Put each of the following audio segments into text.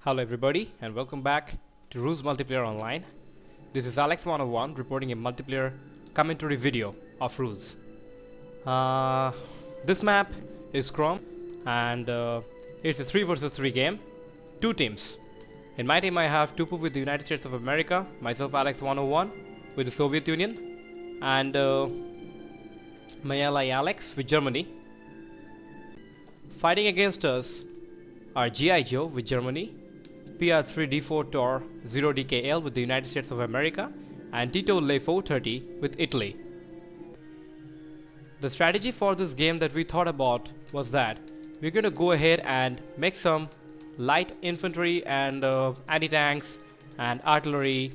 Hello everybody and welcome back to RUSE Multiplayer Online. This is Alex101 reporting a multiplayer commentary video of RUSE. This map is Scrum and it's a 3 versus 3 game. 2 teams. In my team I have Tupu with the United States of America, myself Alex101 with the Soviet Union, and my ally Alex with Germany. Fighting against us are G.I. Joe with Germany, PR3D4 Tor 0DKL with the United States of America, and Tito Le 430 with Italy. The strategy for this game that we thought about was that we're going to go ahead and make some light infantry and anti-tanks and artillery,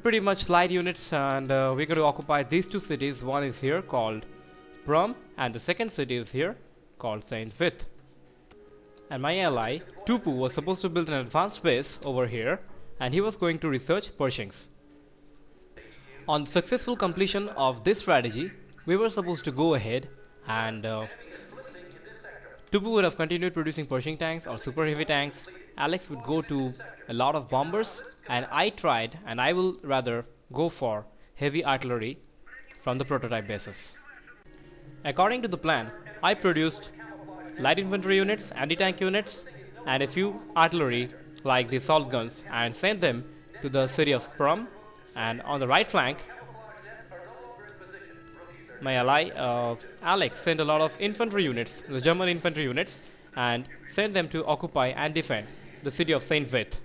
pretty much light units, and we're going to occupy these 2 cities. One is here called Prum and the second city is here called Saint Vith. And my ally Tupu was supposed to build an advanced base over here, and he was going to research Pershings. On successful completion of this strategy, we were supposed to go ahead and Tupu would have continued producing Pershing tanks or super heavy tanks. Alex would go to a lot of bombers, and I will rather go for heavy artillery from the prototype bases. According to the plan, I produced light infantry units, anti-tank units, and a few artillery like the assault guns, and sent them to the city of Prum. And on the right flank, my ally Alex sent a lot of infantry units, the German infantry units, and sent them to occupy and defend the city of Saint Vith.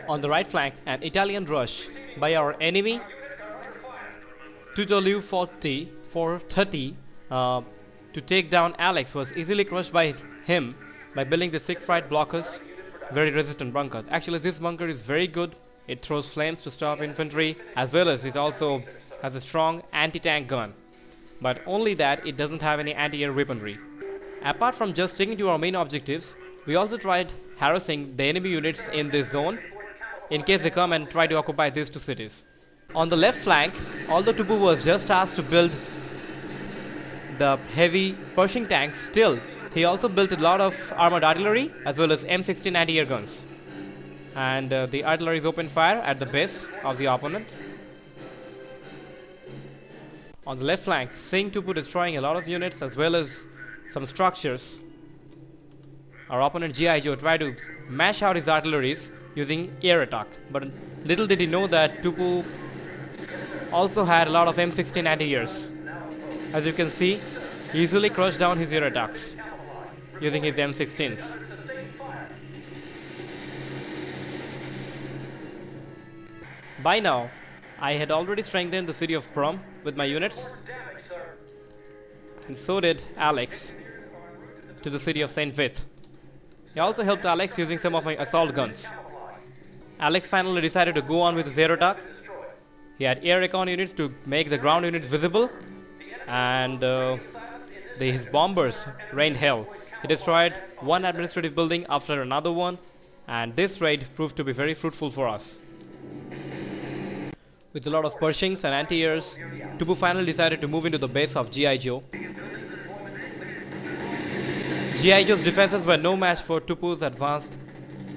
On the right flank, an Italian rush by our enemy Tito Le 430 to take down Alex was easily crushed by him by building the 6 right blockers, very resistant bunker. Actually, this bunker is very good. It throws flames to stop infantry, as well as it also has a strong anti-tank gun. But only that it doesn't have any anti-air weaponry. Apart from just sticking to our main objectives, we also tried harassing the enemy units in this zone in case they come and try to occupy these 2 cities. On the left flank, although Tupu was just asked to build the heavy Pershing tanks, still he also built a lot of armored artillery as well as M16 anti-air guns. And the artillery opened fire at the base of the opponent. On the left flank, seeing Tupu destroying a lot of units as well as some structures, our opponent G.I. Joe tried to mash out his artilleries using air attack. But little did he know that Tupu also had a lot of M16 anti-airs. As you can see, he easily crushed down his air attacks using his M16s. By now, I had already strengthened the city of Prum with my units, and so did Alex to the city of Saint Vith. I also helped Alex using some of my assault guns. Alex finally decided to go on with his air attack. He had air recon units to make the ground units visible, and his bombers rained hell. He destroyed one administrative building after another one, and this raid proved to be very fruitful for us. With a lot of Pershings and anti-airs, Tupu finally decided to move into the base of G.I. Joe. G.I. Joe's defenses were no match for Tupu's advanced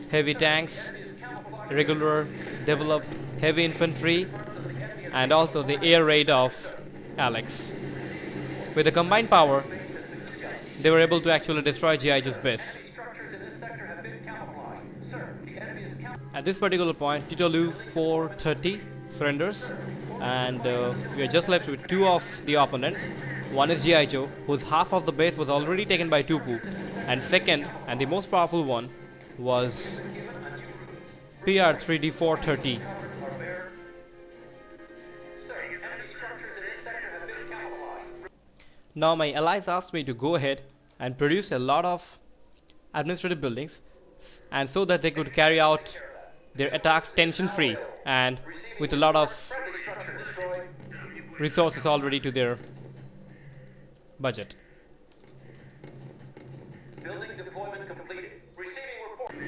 heavy tanks, regular developed heavy infantry, and also the air raid of Alex. With the combined power, they were able to actually destroy G.I. Joe's base. At this particular point, Tito Le 430 surrenders, and we are just left with 2 of the opponents. One is G.I. Joe, whose half of the base was already taken by Tupu, and second, and the most powerful one, was PR3D430. Now my allies asked me to go ahead and produce a lot of administrative buildings, and so that they could carry out their attacks tension free and with a lot of resources already to their budget.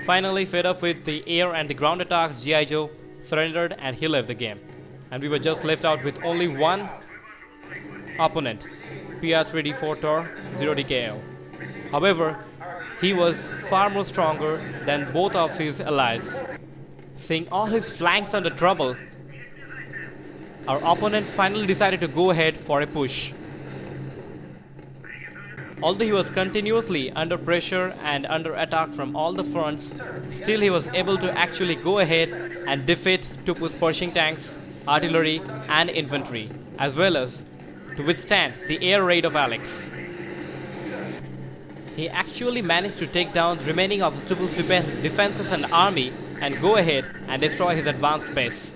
Finally, fed up with the air and the ground attacks, G.I. Joe surrendered and he left the game, and we were just left out with only one opponent, PR3D4 Tor 0DKL. However, he was far more stronger than both of his allies. Seeing all his flanks under trouble, our opponent finally decided to go ahead for a push. Although he was continuously under pressure and under attack from all the fronts, still he was able to actually go ahead and defeat Tupu's Pershing tanks, artillery and infantry, as well as to withstand the air raid of Alex. He actually managed to take down the remaining of Tupu's defenses and army and go ahead and destroy his advanced base.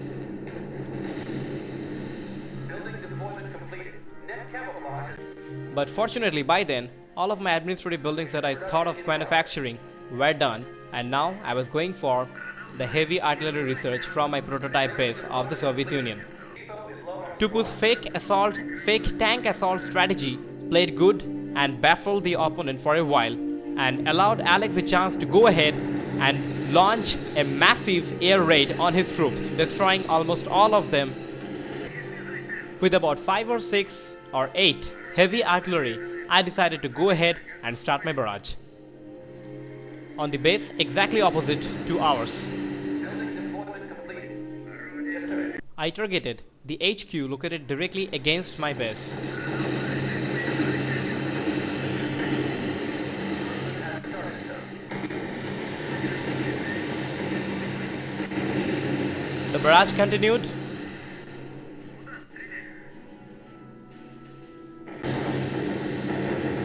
But fortunately by then, all of my administrative buildings that I thought of manufacturing were done, and now I was going for the heavy artillery research from my prototype base of the Soviet Union. Tupu's fake tank assault strategy played good and baffled the opponent for a while and allowed Alex a chance to go ahead and launch a massive air raid on his troops, destroying almost all of them. With about 5 or 6 or 8 heavy artillery, I decided to go ahead and start my barrage on the base exactly opposite to ours. I targeted the HQ located directly against my base. The barrage continued.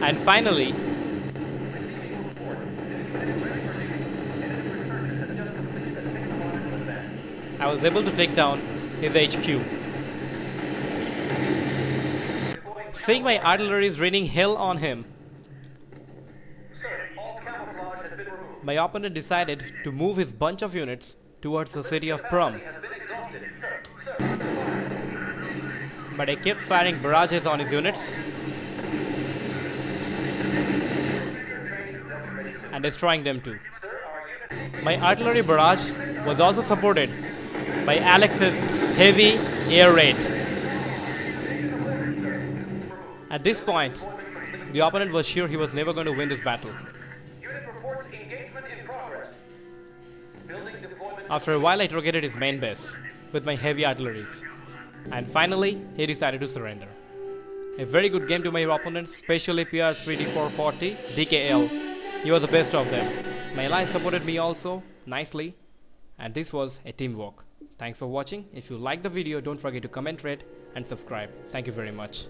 And finally, I was able to take down his HQ. Seeing my artillery is raining hell on him, my opponent decided to move his bunch of units towards the city of Prum. But I kept firing barrages on his units and destroying them too. My artillery barrage was also supported by Alex's heavy air raid. At this point, the opponent was sure he was never going to win this battle. After a while, I targeted his main base with my heavy artilleries, and finally he decided to surrender. A very good game to my opponents, especially PR3D440 DKL. He was the best of them. My allies supported me also nicely, and this was a teamwork. Thanks for watching. If you liked the video, don't forget to comment, rate and subscribe. Thank you very much.